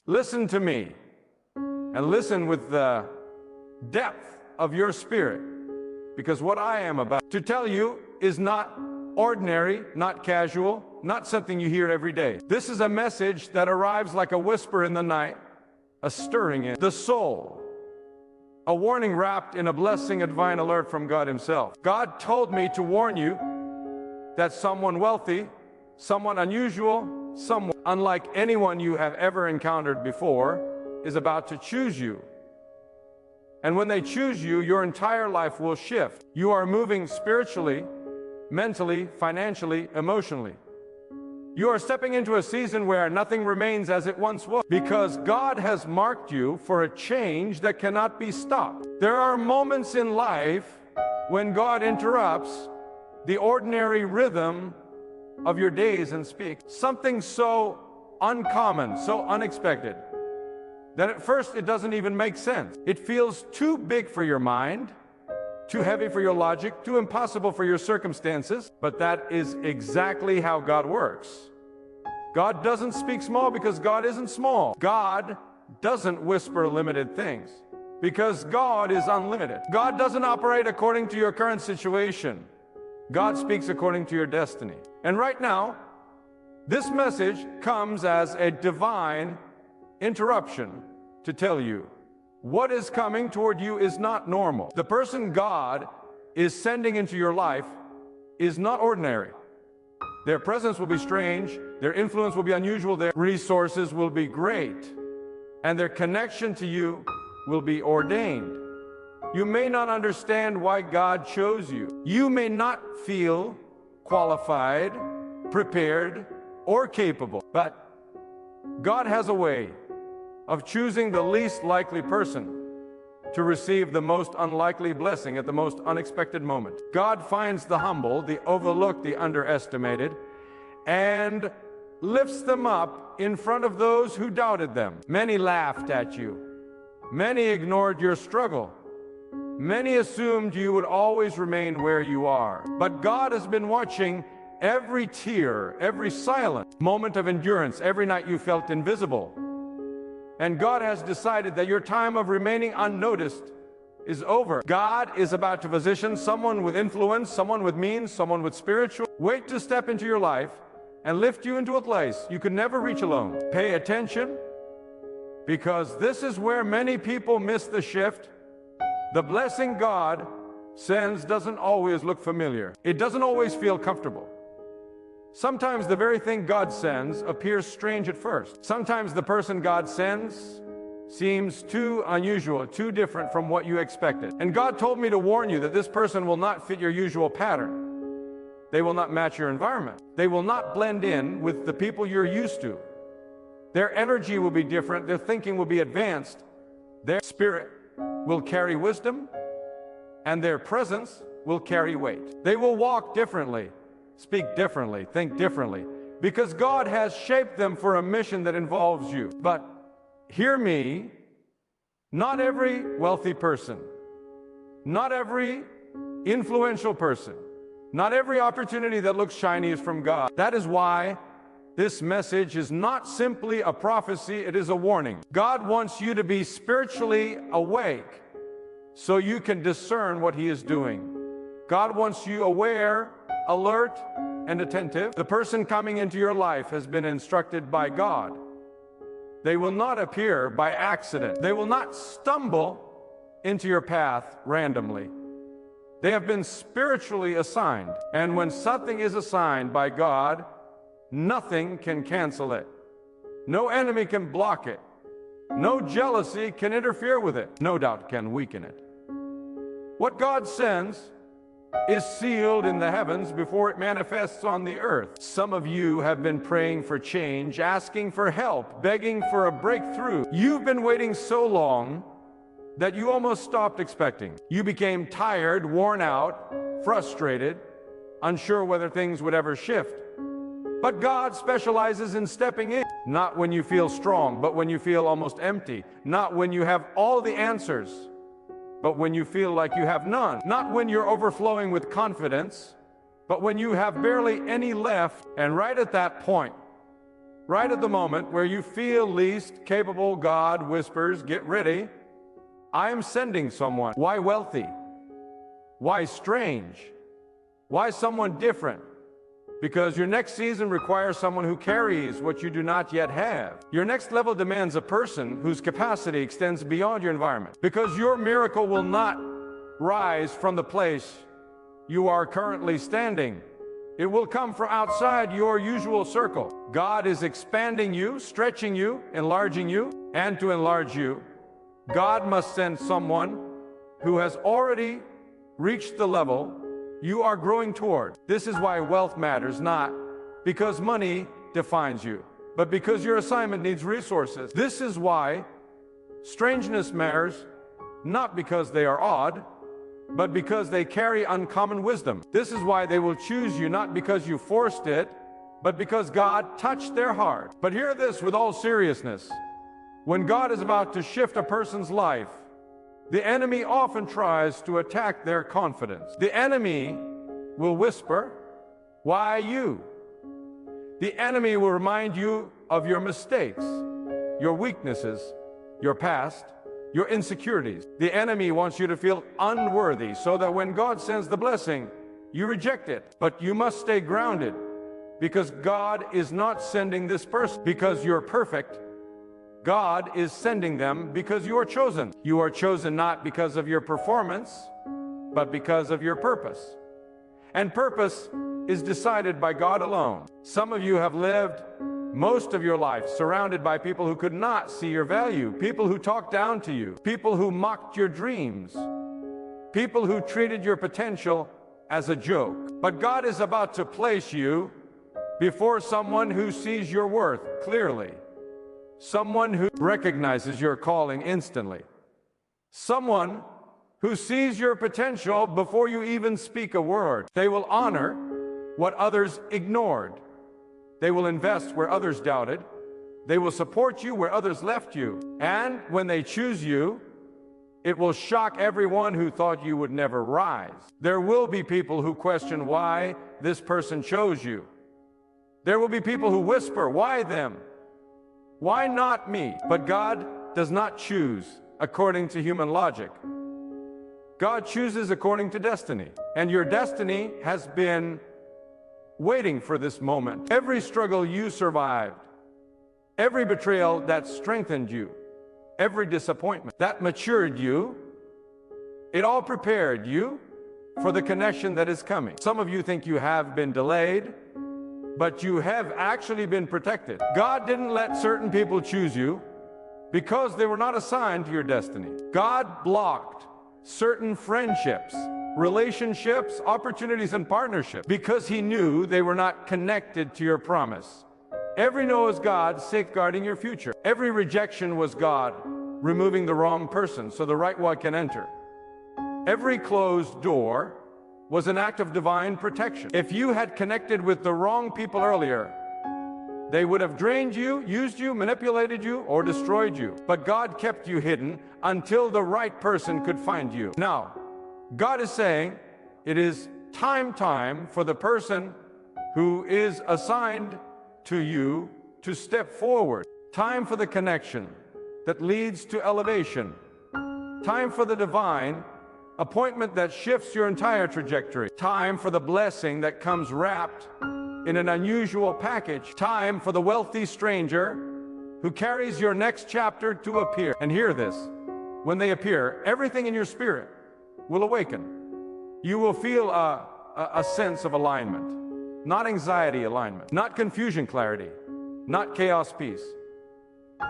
Listen to me, and listen with the depth of your spirit, because what I am about to tell you is not ordinary, not casual, not something you hear every day. This is a message that arrives like a whisper in the night, a stirring in the soul, a warning wrapped in a blessing, a divine alert from God Himself. God told me to warn you that someone wealthy, someone unusual, someone unlike anyone you have ever encountered before is about to choose you. And when they choose you, your entire life will shift. You are moving spiritually, mentally, financially, emotionally. You are stepping into a season where nothing remains as it once was, because God has marked you for a change that cannot be stopped. There are moments in life when God interrupts the ordinary rhythm of your days and speaks something so uncommon, so unexpected, that at first it doesn't even make sense. It feels too big for your mind, too heavy for your logic, too impossible for your circumstances. But that is exactly how God works. God doesn't speak small because God isn't small. God doesn't whisper limited things because God is unlimited. God doesn't operate according to your current situation. God speaks according to your destiny. And right now, this message comes as a divine interruption to tell you what is coming toward you is not normal. The person God is sending into your life is not ordinary. Their presence will be strange, their influence will be unusual, their resources will be great, and their connection to you will be ordained. You may not understand why God chose you. You may not feel qualified, prepared, or capable, but God has a way of choosing the least likely person to receive the most unlikely blessing at the most unexpected moment. God finds the humble, the overlooked, the underestimated, and lifts them up in front of those who doubted them. Many laughed at you. Many ignored your struggle. Many assumed you would always remain where you are. But God has been watching every tear, every silent moment of endurance, every night you felt invisible. And God has decided that your time of remaining unnoticed is over. God is about to position someone with influence, someone with means, someone with spiritual weight to step into your life and lift you into a place you could never reach alone. Pay attention, because this is where many people miss the shift. The blessing God sends doesn't always look familiar. It doesn't always feel comfortable. Sometimes the very thing God sends appears strange at first. Sometimes the person God sends seems too unusual, too different from what you expected. And God told me to warn you that this person will not fit your usual pattern. They will not match your environment. They will not blend in with the people you're used to. Their energy will be different. Their thinking will be advanced. Their spirit will carry wisdom, and their presence will carry weight. They will walk differently, speak differently, think differently, because God has shaped them for a mission that involves you. But hear me, not every wealthy person, not every influential person, not every opportunity that looks shiny is from God. That is why this message is not simply a prophecy, it is a warning. God wants you to be spiritually awake so you can discern what He is doing. God wants you aware, alert, and attentive. The person coming into your life has been instructed by God. They will not appear by accident. They will not stumble into your path randomly. They have been spiritually assigned. And when something is assigned by God, nothing can cancel it. No enemy can block it. No jealousy can interfere with it. No doubt can weaken it. What God sends is sealed in the heavens before it manifests on the earth. Some of you have been praying for change, asking for help, begging for a breakthrough. You've been waiting so long that you almost stopped expecting. You became tired, worn out, frustrated, unsure whether things would ever shift. But God specializes in stepping in, not when you feel strong, but when you feel almost empty, not when you have all the answers, but when you feel like you have none, not when you're overflowing with confidence, but when you have barely any left. And right at that point, Right at the moment where you feel least capable, God whispers, get ready. I am sending someone. Why wealthy? Why strange? Why someone different? Because your next season requires someone who carries what you do not yet have. Your next level demands a person whose capacity extends beyond your environment. Because your miracle will not rise from the place you are currently standing. It will come from outside your usual circle. God is expanding you, stretching you, enlarging you, and to enlarge you, God must send someone who has already reached the level you are growing toward. This is why wealth matters, not because money defines you, but because your assignment needs resources. This is why strangeness matters, not because they are odd, but because they carry uncommon wisdom. This is why they will choose you, not because you forced it, but because God touched their heart. But hear this with all seriousness. When God is about to shift a person's life, the enemy often tries to attack their confidence. The enemy will whisper, "Why you?" The enemy will remind you of your mistakes, your weaknesses, your past, your insecurities. The enemy wants you to feel unworthy so that when God sends the blessing, you reject it. But you must stay grounded because God is not sending this person because you're perfect. God is sending them because you are chosen. You are chosen not because of your performance, but because of your purpose. And purpose is decided by God alone. Some of you have lived most of your life surrounded by people who could not see your value, people who talked down to you, people who mocked your dreams, people who treated your potential as a joke. But God is about to place you before someone who sees your worth clearly. Someone who recognizes your calling instantly. Someone who sees your potential before you even speak a word. They will honor what others ignored. They will invest where others doubted. They will support you where others left you. And when they choose you, it will shock everyone who thought you would never rise. There will be people who question why this person chose you. There will be people who whisper, "Why them? Why not me?" But God does not choose according to human logic. God chooses according to destiny. And your destiny has been waiting for this moment. Every struggle you survived, every betrayal that strengthened you, every disappointment that matured you, it all prepared you for the connection that is coming. Some of you think you have been delayed, but you have actually been protected. God didn't let certain people choose you because they were not assigned to your destiny. God blocked certain friendships, relationships, opportunities, and partnerships because He knew they were not connected to your promise. Every no is God safeguarding your future. Every rejection was God removing the wrong person so the right one can enter. Every closed door was an act of divine protection. If you had connected with the wrong people earlier, they would have drained you, used you, manipulated you, or destroyed you. But God kept you hidden until the right person could find you. Now, God is saying it is time for the person who is assigned to you to step forward. Time for the connection that leads to elevation. Time for the divine appointment that shifts your entire trajectory. Time for the blessing that comes wrapped in an unusual package. Time for the wealthy stranger who carries your next chapter to appear. And hear this, when they appear, everything in your spirit will awaken. You will feel a sense of alignment, not anxiety alignment, not confusion clarity, not chaos peace.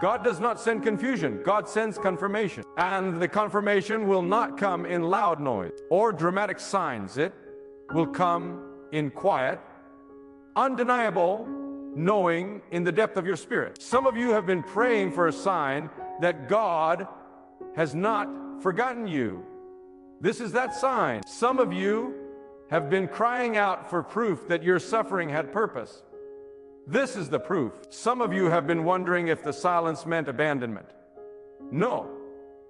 God does not send confusion. God sends confirmation. And the confirmation will not come in loud noise or dramatic signs. It will come in quiet, undeniable knowing in the depth of your spirit. Some of you have been praying for a sign that God has not forgotten you. This is that sign. Some of you have been crying out for proof that your suffering had purpose. This is the proof. Some of you have been wondering if the silence meant abandonment. No,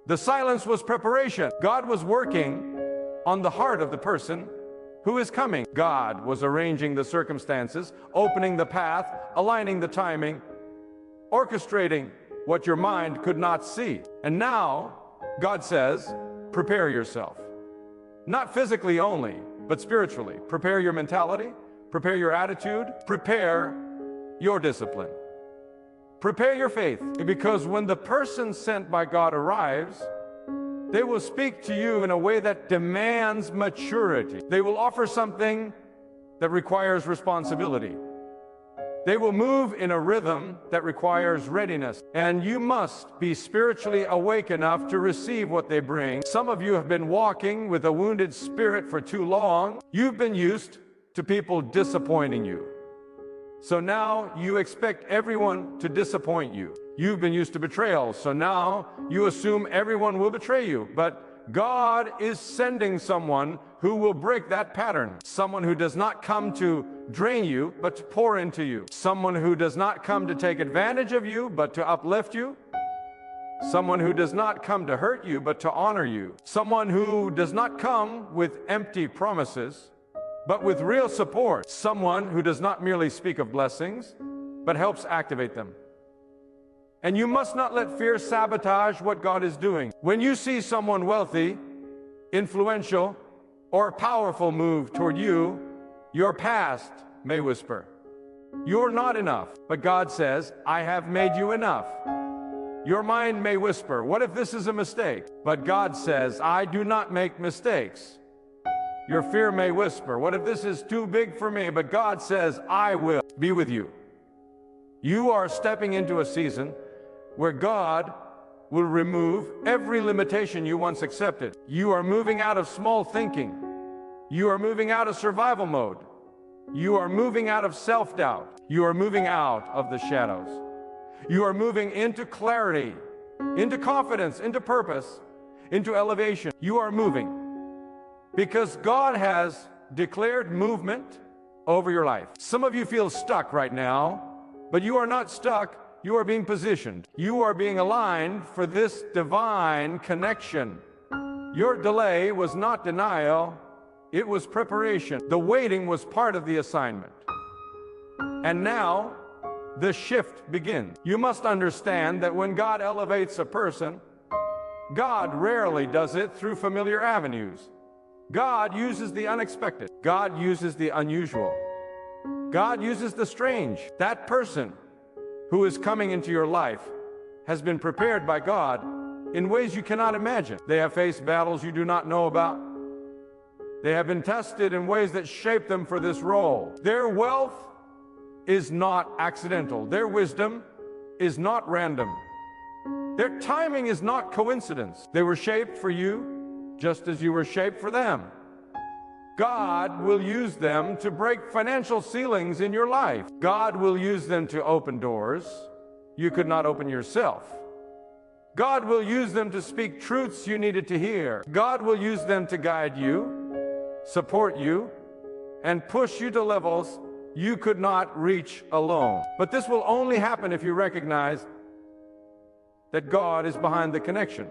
the silence was preparation. God was working on the heart of the person who is coming. God was arranging the circumstances, opening the path, aligning the timing, orchestrating what your mind could not see. And now, God says, prepare yourself. Not physically only, but spiritually. Prepare your mentality, prepare your attitude, prepare your discipline. Prepare your faith, because when the person sent by God arrives, they will speak to you in a way that demands maturity. They will offer something that requires responsibility. They will move in a rhythm that requires readiness. And you must be spiritually awake enough to receive what they bring. Some of you have been walking with a wounded spirit for too long. You've been used to people disappointing you. So now you expect everyone to disappoint you. You've been used to betrayal, so now you assume everyone will betray you. But God is sending someone who will break that pattern. Someone who does not come to drain you, but to pour into you. Someone who does not come to take advantage of you, but to uplift you. Someone who does not come to hurt you, but to honor you. Someone who does not come with empty promises, but with real support. Someone who does not merely speak of blessings, but helps activate them. And you must not let fear sabotage what God is doing. When you see someone wealthy, influential, or powerful move toward you, your past may whisper, "You're not enough." But God says, "I have made you enough." Your mind may whisper, "What if this is a mistake?" But God says, "I do not make mistakes." Your fear may whisper, "What if this is too big for me?" But God says, "I will be with you." You are stepping into a season where God will remove every limitation you once accepted. You are moving out of small thinking. You are moving out of survival mode. You are moving out of self-doubt. You are moving out of the shadows. You are moving into clarity, into confidence, into purpose, into elevation. You are moving because God has declared movement over your life. Some of you feel stuck right now, but you are not stuck. You are being positioned. You are being aligned for this divine connection. Your delay was not denial, it was preparation. The waiting was part of the assignment. And now, the shift begins. You must understand that when God elevates a person, God rarely does it through familiar avenues. God uses the unexpected. God uses the unusual. God uses the strange. That person who is coming into your life has been prepared by God in ways you cannot imagine. They have faced battles you do not know about. They have been tested in ways that shape them for this role. Their wealth is not accidental. Their wisdom is not random. Their timing is not coincidence. They were shaped for you just as you were shaped for them. God will use them to break financial ceilings in your life. God will use them to open doors you could not open yourself. God will use them to speak truths you needed to hear. God will use them to guide you, support you, and push you to levels you could not reach alone. But this will only happen if you recognize that God is behind the connection.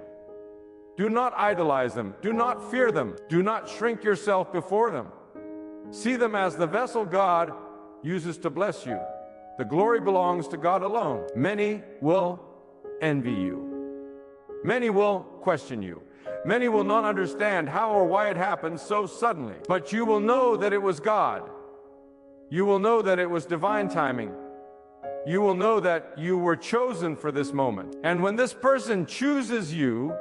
Do not idolize them. Do not fear them. Do not shrink yourself before them. See them as the vessel God uses to bless you. The glory belongs to God alone. Many will envy you. Many will question you. Many will not understand how or why it happened so suddenly. But you will know that it was God. You will know that it was divine timing. You will know that you were chosen for this moment. And when this person chooses you,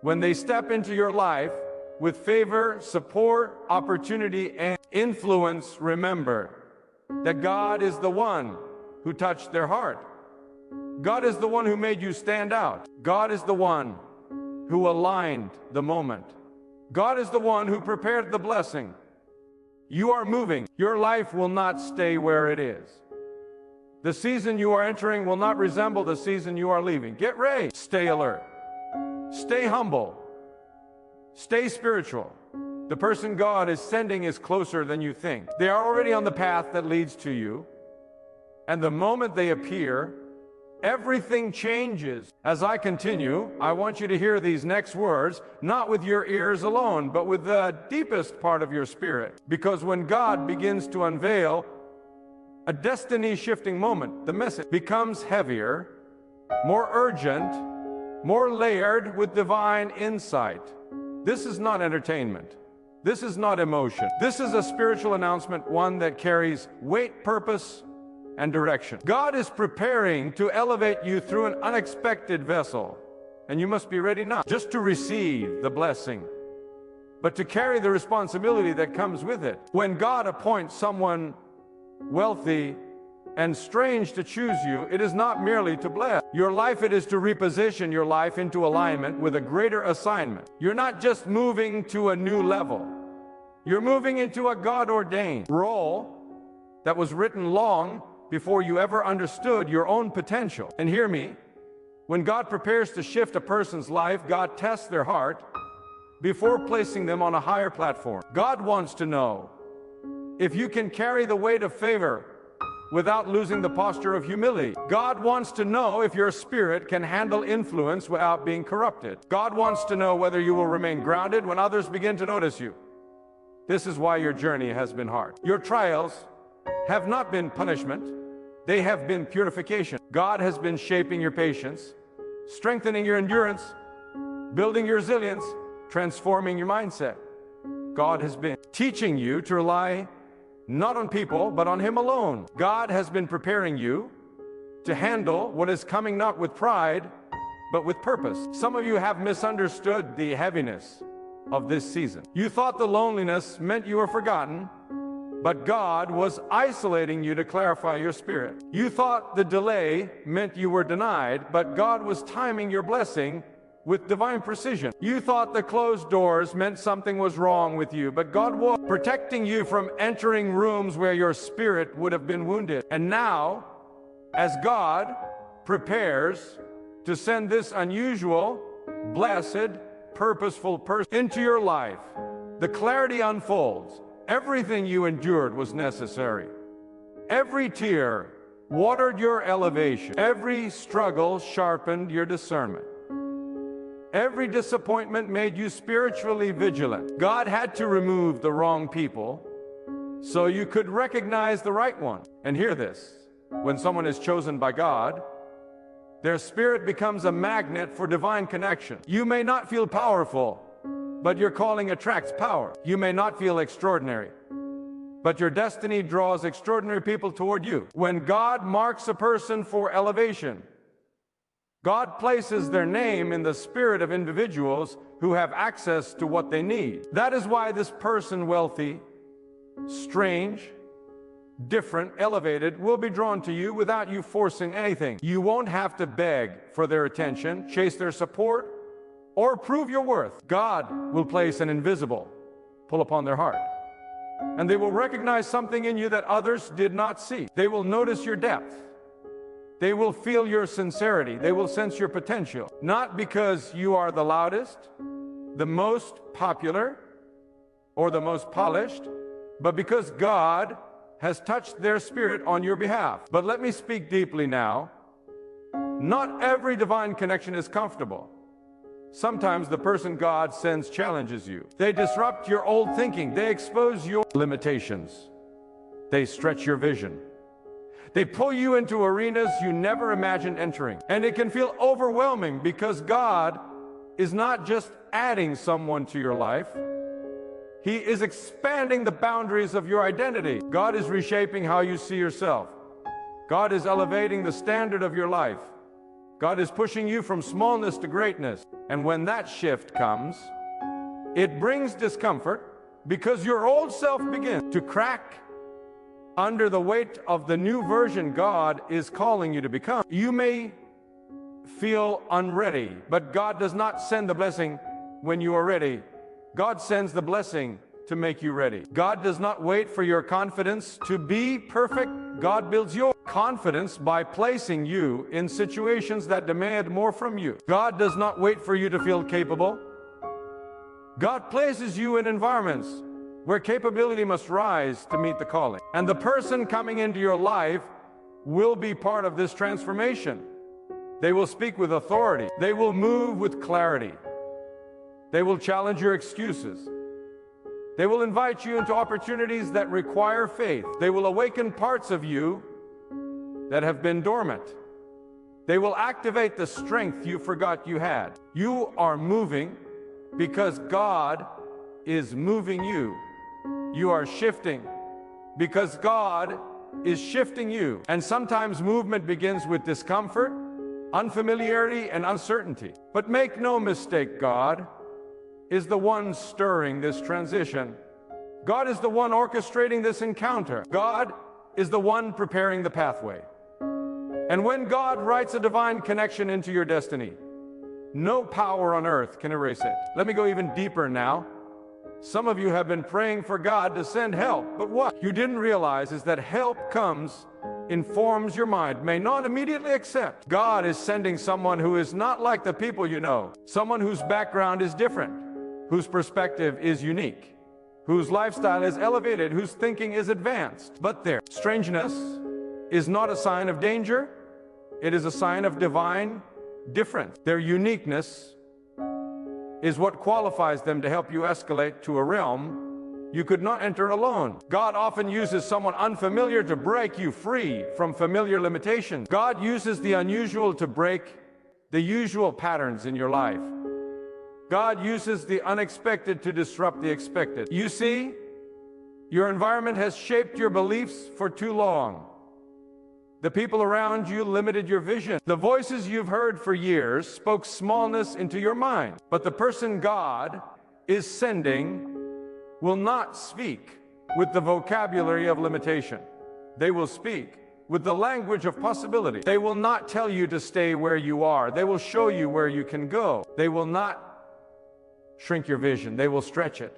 when they step into your life with favor, support, opportunity, and influence, remember that God is the one who touched their heart. God is the one who made you stand out. God is the one who aligned the moment. God is the one who prepared the blessing. You are moving. Your life will not stay where it is. The season you are entering will not resemble the season you are leaving. Get ready. Stay alert. Stay humble. Stay spiritual. The person God is sending is closer than you think. They are already on the path that leads to you. And the moment they appear, everything changes. As I continue, I want you to hear these next words, not with your ears alone, but with the deepest part of your spirit. Because when God begins to unveil a destiny-shifting moment. The message becomes heavier, more urgent, more layered with divine insight. This is not entertainment. This is not emotion. This is a spiritual announcement, one that carries weight, purpose, and direction. God is preparing to elevate you through an unexpected vessel, and you must be ready not just to receive the blessing, but to carry the responsibility that comes with it. When God appoints someone wealthy and strange to choose you, it is not merely to bless your life, it is to reposition your life into alignment with a greater assignment. You're not just moving to a new level. You're moving into a God-ordained role that was written long before you ever understood your own potential. And hear me, when God prepares to shift a person's life, God tests their heart before placing them on a higher platform. God wants to know if you can carry the weight of favor without losing the posture of humility. God wants to know if your spirit can handle influence without being corrupted. God wants to know whether you will remain grounded when others begin to notice you. This is why your journey has been hard. Your trials have not been punishment. They have been purification. God has been shaping your patience, strengthening your endurance, building your resilience, transforming your mindset. God has been teaching you to rely not on people, but on Him alone. God has been preparing you to handle what is coming not with pride, but with purpose. Some of you have misunderstood the heaviness of this season. You thought the loneliness meant you were forgotten, but God was isolating you to clarify your spirit. You thought the delay meant you were denied, but God was timing your blessing with divine precision. You thought the closed doors meant something was wrong with you, but God was protecting you from entering rooms where your spirit would have been wounded. And now, as God prepares to send this unusual, blessed, purposeful person into your life, the clarity unfolds. Everything you endured was necessary. Every tear watered your elevation. Every struggle sharpened your discernment. Every disappointment made you spiritually vigilant. God had to remove the wrong people so you could recognize the right one. And hear this, when someone is chosen by God, their spirit becomes a magnet for divine connection. You may not feel powerful, but your calling attracts power. You may not feel extraordinary, but your destiny draws extraordinary people toward you. When God marks a person for elevation, God places their name in the spirit of individuals who have access to what they need. That is why this person, wealthy, strange, different, elevated, will be drawn to you without you forcing anything. You won't have to beg for their attention, chase their support, or prove your worth. God will place an invisible pull upon their heart, and they will recognize something in you that others did not see. They will notice your depth. They will feel your sincerity. They will sense your potential. Not because you are the loudest, the most popular, or the most polished, but because God has touched their spirit on your behalf. But let me speak deeply now. Not every divine connection is comfortable. Sometimes the person God sends challenges you. They disrupt your old thinking. They expose your limitations. They stretch your vision. They pull you into arenas you never imagined entering. And it can feel overwhelming because God is not just adding someone to your life. He is expanding the boundaries of your identity. God is reshaping how you see yourself. God is elevating the standard of your life. God is pushing you from smallness to greatness. And when that shift comes, it brings discomfort because your old self begins to crack under the weight of the new version God is calling you to become. You may feel unready, but God does not send the blessing when you are ready. God sends the blessing to make you ready. God does not wait for your confidence to be perfect. God builds your confidence by placing you in situations that demand more from you. God does not wait for you to feel capable. God places you in environments where capability must rise to meet the calling. And the person coming into your life will be part of this transformation. They will speak with authority. They will move with clarity. They will challenge your excuses. They will invite you into opportunities that require faith. They will awaken parts of you that have been dormant. They will activate the strength you forgot you had. You are moving because God is moving you. You are shifting because God is shifting you. And sometimes movement begins with discomfort, unfamiliarity, and uncertainty. But make no mistake, God is the one stirring this transition. God is the one orchestrating this encounter. God is the one preparing the pathway. And when God writes a divine connection into your destiny, no power on earth can erase it. Let me go even deeper now. Some of you have been praying for God to send help, but what you didn't realize is that help comes, informs your mind, may not immediately accept. God is sending someone who is not like the people you know, someone whose background is different, whose perspective is unique, whose lifestyle is elevated, whose thinking is advanced. But their strangeness is not a sign of danger, it is a sign of divine difference. Their uniqueness is what qualifies them to help you escalate to a realm you could not enter alone. God often uses someone unfamiliar to break you free from familiar limitations. God uses the unusual to break the usual patterns in your life. God uses the unexpected to disrupt the expected. You see, your environment has shaped your beliefs for too long. The people around you limited your vision. The voices you've heard for years spoke smallness into your mind. But the person God is sending will not speak with the vocabulary of limitation. They will speak with the language of possibility. They will not tell you to stay where you are. They will show you where you can go. They will not shrink your vision. They will stretch it.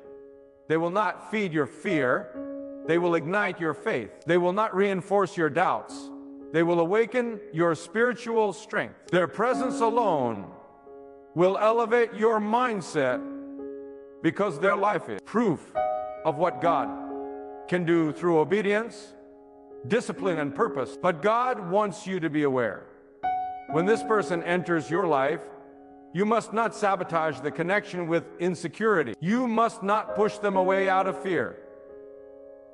They will not feed your fear. They will ignite your faith. They will not reinforce your doubts. They will awaken your spiritual strength. Their presence alone will elevate your mindset because their life is proof of what God can do through obedience, discipline, and purpose. But God wants you to be aware. When this person enters your life, you must not sabotage the connection with insecurity. You must not push them away out of fear.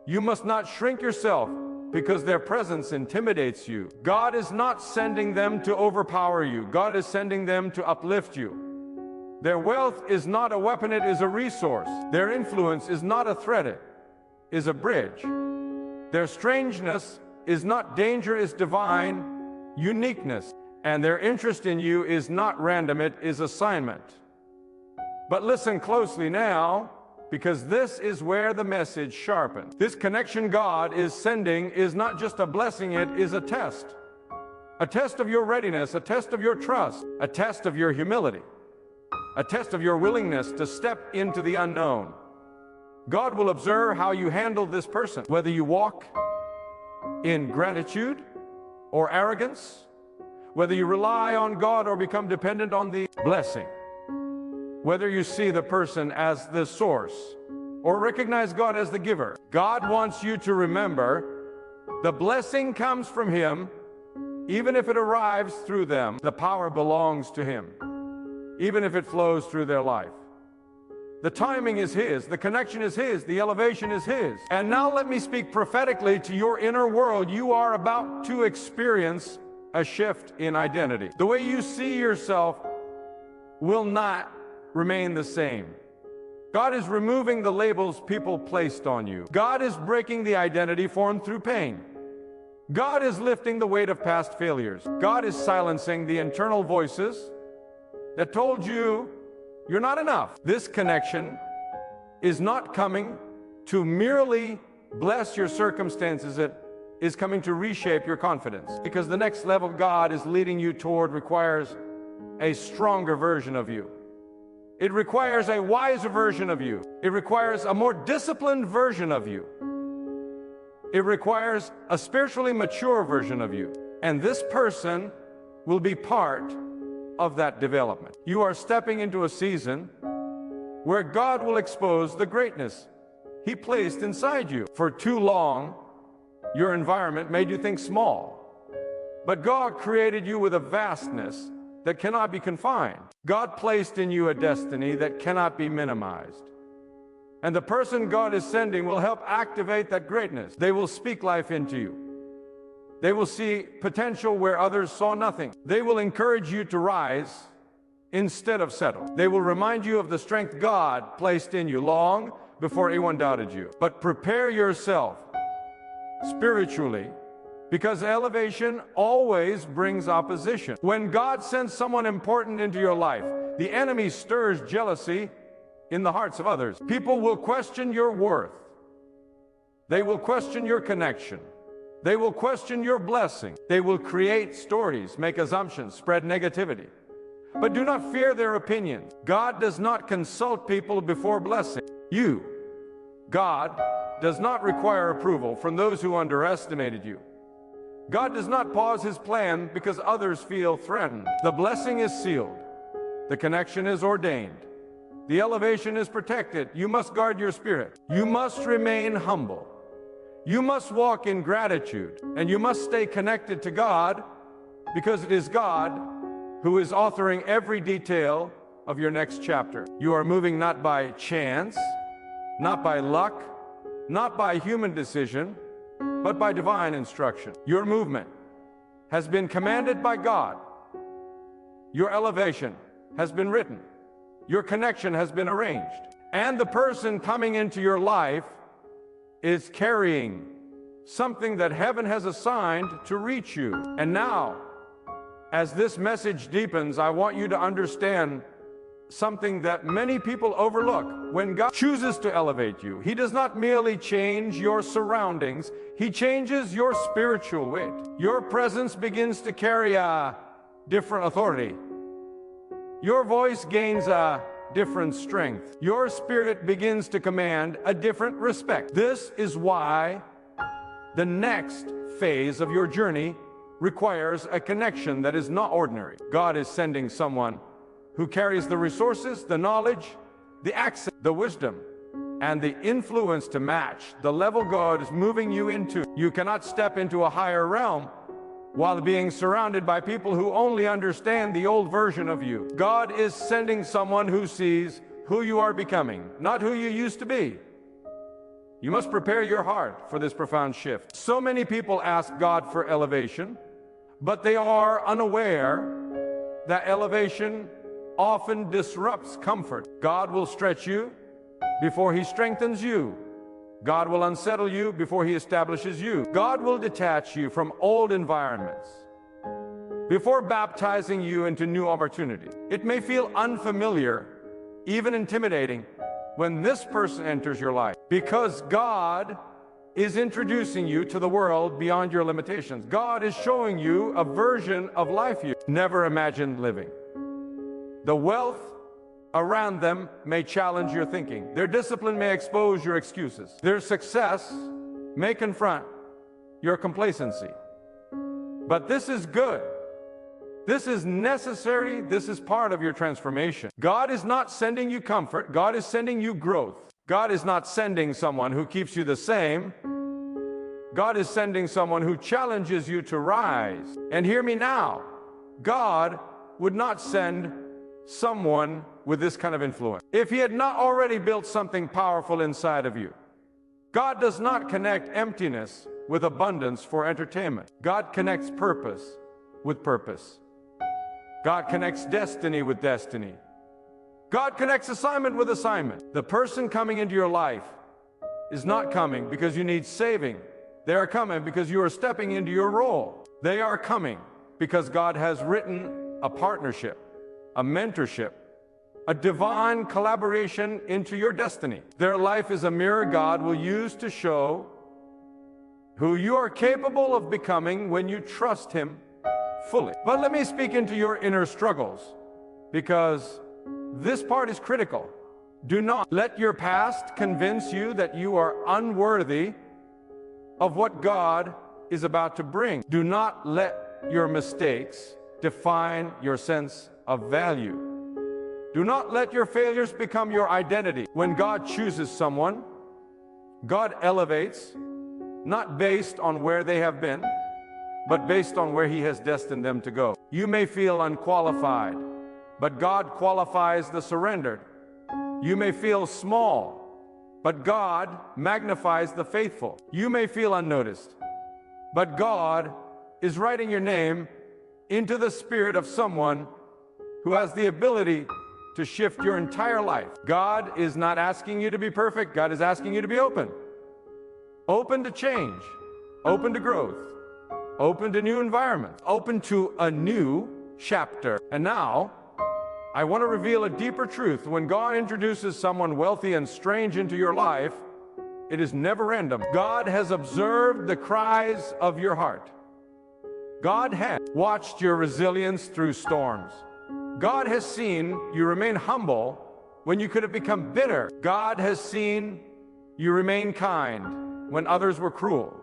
You must not shrink yourself because their presence intimidates you. God is not sending them to overpower you. God is sending them to uplift you. Their wealth is not a weapon, it is a resource. Their influence is not a threat, it is a bridge. Their strangeness is not danger, it is divine uniqueness. And their interest in you is not random, it is assignment. But listen closely now, because this is where the message sharpens. This connection God is sending is not just a blessing, it is a test. A test of your readiness, a test of your trust, a test of your humility, a test of your willingness to step into the unknown. God will observe how you handle this person, whether you walk in gratitude or arrogance, whether you rely on God or become dependent on the blessing. Whether you see the person as the source or recognize God as the giver. God wants you to remember the blessing comes from Him, even if it arrives through them. The power belongs to Him, even if it flows through their life. The timing is His, the connection is His, the elevation is His. And now let me speak prophetically to your inner world. You are about to experience a shift in identity. The way you see yourself will not remain the same. God is removing the labels people placed on you. God is breaking the identity formed through pain. God is lifting the weight of past failures. God is silencing the internal voices that told you you're not enough. This connection is not coming to merely bless your circumstances. It is coming to reshape your confidence. Because the next level God is leading you toward requires a stronger version of you. It requires a wiser version of you. It requires a more disciplined version of you. It requires a spiritually mature version of you. And this person will be part of that development. You are stepping into a season where God will expose the greatness He placed inside you. For too long, your environment made you think small. But God created you with a vastness that cannot be confined. God placed in you a destiny that cannot be minimized. And the person God is sending will help activate that greatness. They will speak life into you. They will see potential where others saw nothing. They will encourage you to rise instead of settle. They will remind you of the strength God placed in you long before anyone doubted you. But prepare yourself spiritually, because elevation always brings opposition. When God sends someone important into your life, the enemy stirs jealousy in the hearts of others. People will question your worth. They will question your connection. They will question your blessing. They will create stories, make assumptions, spread negativity. But do not fear their opinions. God does not consult people before blessing you. God does not require approval from those who underestimated you. God does not pause his plan because others feel threatened. The blessing is sealed. The connection is ordained. The elevation is protected. You must guard your spirit. You must remain humble. You must walk in gratitude. And you must stay connected to God, because it is God who is authoring every detail of your next chapter. You are moving not by chance, not by luck, not by human decision, but by divine instruction. Your movement has been commanded by God. Your elevation has been written. Your connection has been arranged. And the person coming into your life is carrying something that heaven has assigned to reach you. And now, as this message deepens, I want you to understand something that many people overlook. When God chooses to elevate you, he does not merely change your surroundings, he changes your spiritual weight. Your presence begins to carry a different authority. Your voice gains a different strength. Your spirit begins to command a different respect. This is why the next phase of your journey requires a connection that is not ordinary. God is sending someone who carries the resources, the knowledge, the access, the wisdom, and the influence to match the level God is moving you into. You cannot step into a higher realm while being surrounded by people who only understand the old version of you. God is sending someone who sees who you are becoming, not who you used to be. You must prepare your heart for this profound shift. So many people ask God for elevation, but they are unaware that elevation often disrupts comfort. God will stretch you before he strengthens you. God will unsettle you before he establishes you. God will detach you from old environments before baptizing you into new opportunities. It may feel unfamiliar, even intimidating, when this person enters your life, because God is introducing you to the world beyond your limitations. God is showing you a version of life you never imagined living. The wealth around them may challenge your thinking. Their discipline may expose your excuses. Their success may confront your complacency. But this is good. This is necessary. This is part of your transformation. God is not sending you comfort. God is sending you growth. God is not sending someone who keeps you the same. God is sending someone who challenges you to rise. And hear me now. God would not send someone with this kind of influence if he had not already built something powerful inside of you. God does not connect emptiness with abundance for entertainment. God connects purpose with purpose. God connects destiny with destiny. God connects assignment with assignment. The person coming into your life is not coming because you need saving. They are coming because you are stepping into your role. They are coming because God has written a partnership, a mentorship, a divine collaboration into your destiny. Their life is a mirror God will use to show who you are capable of becoming when you trust him fully. But let me speak into your inner struggles, because this part is critical. Do not let your past convince you that you are unworthy of what God is about to bring. Do not let your mistakes define your sense of value. Do not let your failures become your identity. When God chooses someone, God elevates, not based on where they have been, but based on where he has destined them to go. You may feel unqualified, but God qualifies the surrendered. You may feel small, but God magnifies the faithful. You may feel unnoticed, but God is writing your name into the spirit of someone who has the ability to shift your entire life. God is not asking you to be perfect. God is asking you to be open. Open to change, open to growth, open to new environments, open to a new chapter. And now, I want to reveal a deeper truth. When God introduces someone wealthy and strange into your life, it is never random. God has observed the cries of your heart. God has watched your resilience through storms. God has seen you remain humble when you could have become bitter. God has seen you remain kind when others were cruel.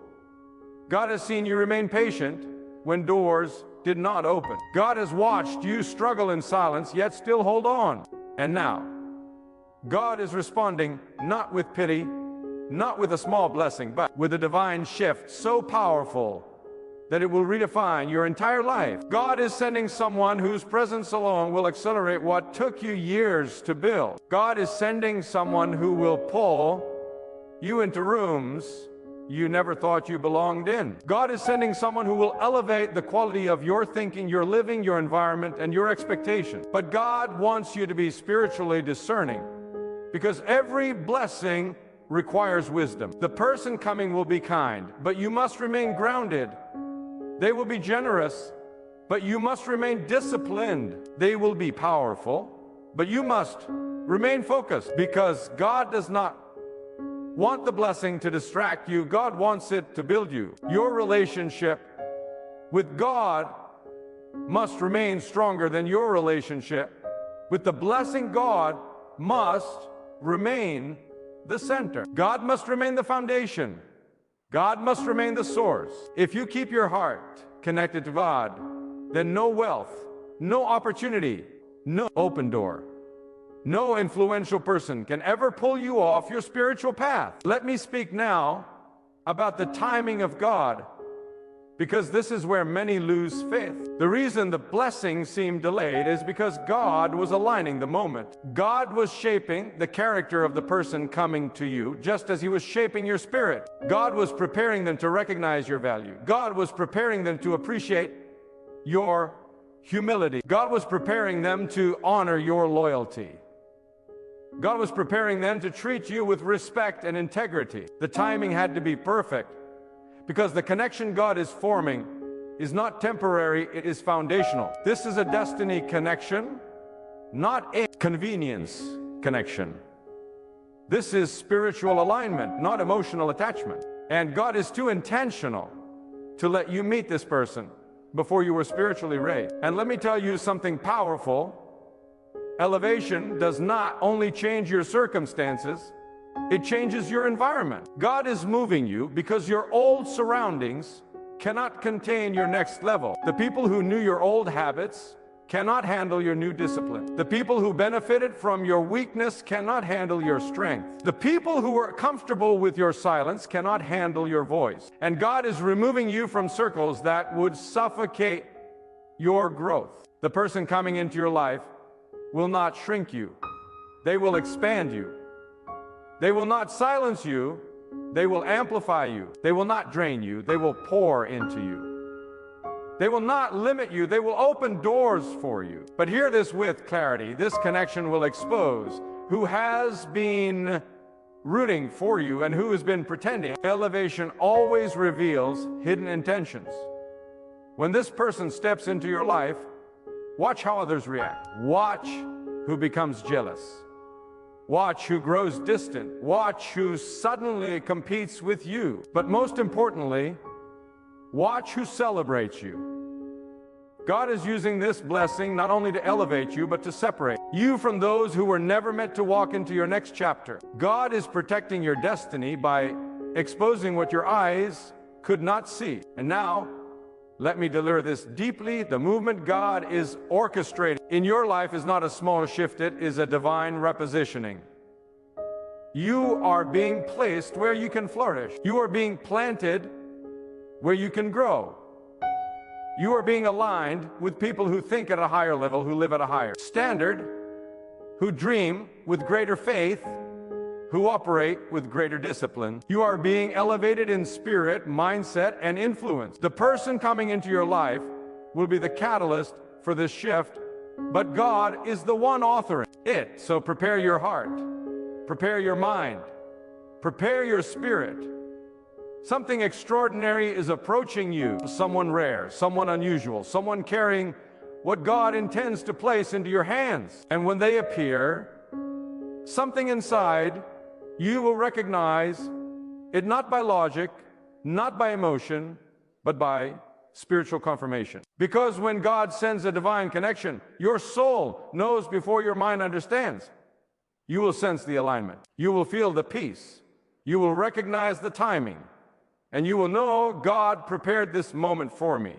God has seen you remain patient when doors did not open. God has watched you struggle in silence, yet still hold on. And now, God is responding not with pity, not with a small blessing, but with a divine shift so powerful that it will redefine your entire life. God is sending someone whose presence alone will accelerate what took you years to build. God is sending someone who will pull you into rooms you never thought you belonged in. God is sending someone who will elevate the quality of your thinking, your living, your environment, and your expectations. But God wants you to be spiritually discerning, because every blessing requires wisdom. The person coming will be kind, but you must remain grounded. They will be generous, but you must remain disciplined. They will be powerful, but you must remain focused, because God does not want the blessing to distract you. God wants it to build you. Your relationship with God must remain stronger than your relationship with the blessing. God must remain the center. God must remain the foundation. God must remain the source. If you keep your heart connected to God, then no wealth, no opportunity, no open door, no influential person can ever pull you off your spiritual path. Let me speak now about the timing of God, because this is where many lose faith. The reason the blessing seemed delayed is because God was aligning the moment. God was shaping the character of the person coming to you, just as He was shaping your spirit. God was preparing them to recognize your value. God was preparing them to appreciate your humility. God was preparing them to honor your loyalty. God was preparing them to treat you with respect and integrity. The timing had to be perfect, because the connection God is forming is not temporary, it is foundational. This is a destiny connection, not a convenience connection. This is spiritual alignment, not emotional attachment. And God is too intentional to let you meet this person before you were spiritually raised. And let me tell you something powerful. Elevation does not only change your circumstances, it changes your environment. God is moving you because your old surroundings cannot contain your next level. The people who knew your old habits cannot handle your new discipline. The people who benefited from your weakness cannot handle your strength. The people who were comfortable with your silence cannot handle your voice. And God is removing you from circles that would suffocate your growth. The person coming into your life will not shrink you. They will expand you. They will not silence you. They will amplify you. They will not drain you. They will pour into you. They will not limit you. They will open doors for you. But hear this with clarity. This connection will expose who has been rooting for you and who has been pretending. Elevation always reveals hidden intentions. When this person steps into your life, watch how others react. Watch who becomes jealous. Watch who grows distant. Watch who suddenly competes with you. But most importantly, watch who celebrates you. God is using this blessing not only to elevate you, but to separate you from those who were never meant to walk into your next chapter. God is protecting your destiny by exposing what your eyes could not see. And now, let me deliver this deeply. The movement God is orchestrating in your life is not a small shift, it is a divine repositioning. You are being placed where you can flourish. You are being planted where you can grow. You are being aligned with people who think at a higher level, who live at a higher standard, who dream with greater faith, who operate with greater discipline. You are being elevated in spirit, mindset, and influence. The person coming into your life will be the catalyst for this shift, but God is the one authoring it. So prepare your heart, prepare your mind, prepare your spirit. Something extraordinary is approaching you. Someone rare, someone unusual, someone carrying what God intends to place into your hands. And when they appear, something inside you will recognize it not by logic, not by emotion, but by spiritual confirmation. Because when God sends a divine connection, your soul knows before your mind understands. You will sense the alignment. You will feel the peace. You will recognize the timing. And you will know God prepared this moment for me.